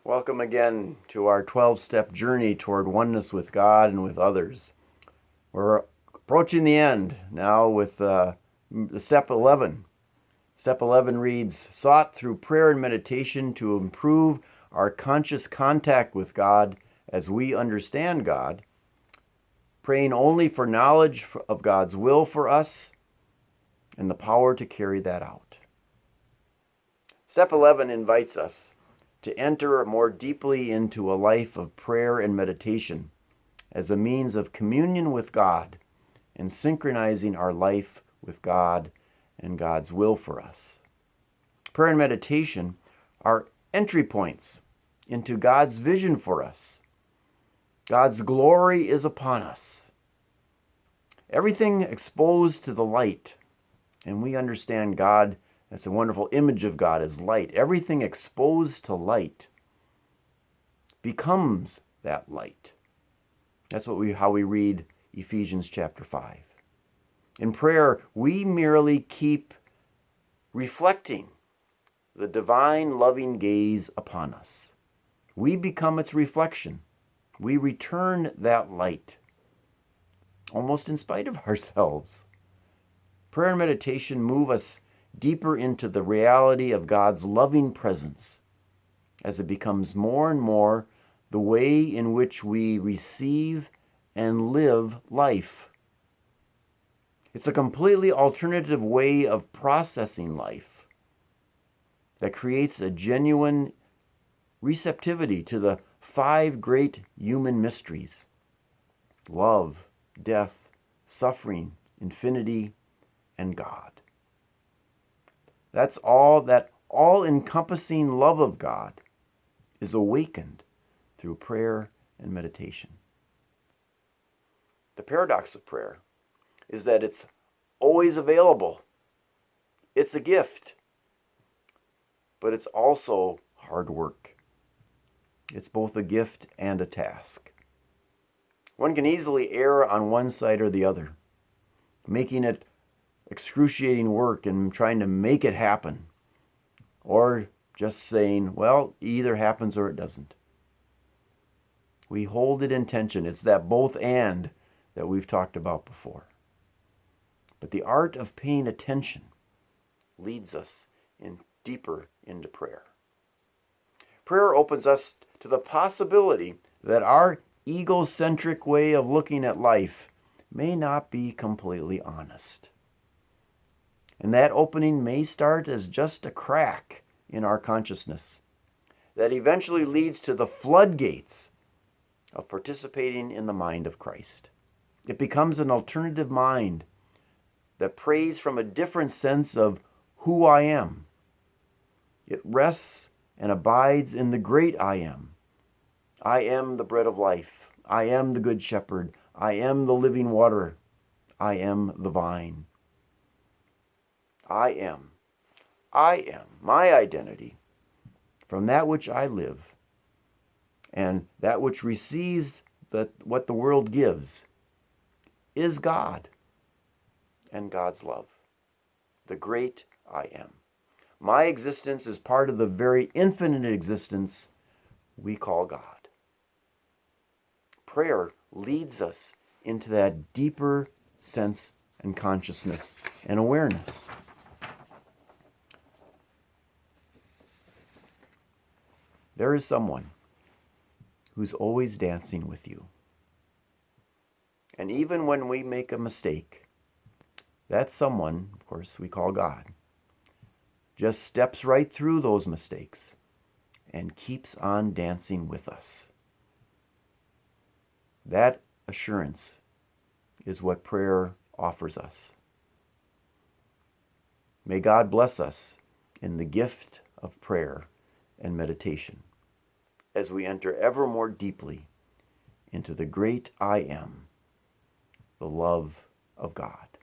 Welcome again to our 12-step journey toward oneness with God and with others. We're approaching the end now with step 11. Step 11 reads, sought through prayer and meditation to improve our conscious contact with God as we understand God, praying only for knowledge of God's will for us and the power to carry that out. Step 11 invites us to enter more deeply into a life of prayer and meditation as a means of communion with God and synchronizing our life with God and God's will for us. Prayer and meditation are entry points into God's vision for us. God's glory is upon us. Everything exposed to the light, and we understand God, that's a wonderful image of God as light. Everything exposed to light becomes that light. That's how we read Ephesians chapter 5. In prayer, we merely keep reflecting the divine loving gaze upon us. We become its reflection. We return that light, almost in spite of ourselves. Prayer and meditation move us deeper into the reality of God's loving presence as it becomes more and more the way in which we receive and live life. It's a completely alternative way of processing life that creates a genuine receptivity to the 5 great human mysteries: love, death, suffering, infinity, and God. That all-encompassing love of God is awakened through prayer and meditation. The paradox of prayer is that it's always available. It's a gift, but it's also hard work. It's both a gift and a task. One can easily err on one side or the other, making it excruciating work and trying to make it happen, or just saying, well, it either happens or it doesn't. We hold it in tension. It's that both and that we've talked about before. But the art of paying attention leads us deeper into prayer. Prayer opens us to the possibility that our egocentric way of looking at life may not be completely honest. And that opening may start as just a crack in our consciousness that eventually leads to the floodgates of participating in the mind of Christ. It becomes an alternative mind that prays from a different sense of who I am. It rests and abides in the great I am. I am the bread of life. I am the good shepherd. I am the living water. I am the vine. I am my identity from that which I live, and that which receives what the world gives is God and God's love, the great I am. My existence is part of the very infinite existence we call God. Prayer leads us into that deeper sense and consciousness and awareness. There is someone who's always dancing with you. And even when we make a mistake, that someone, of course, we call God, just steps right through those mistakes and keeps on dancing with us. That assurance is what prayer offers us. May God bless us in the gift of prayer and meditation as we enter ever more deeply into the great I am, the love of God.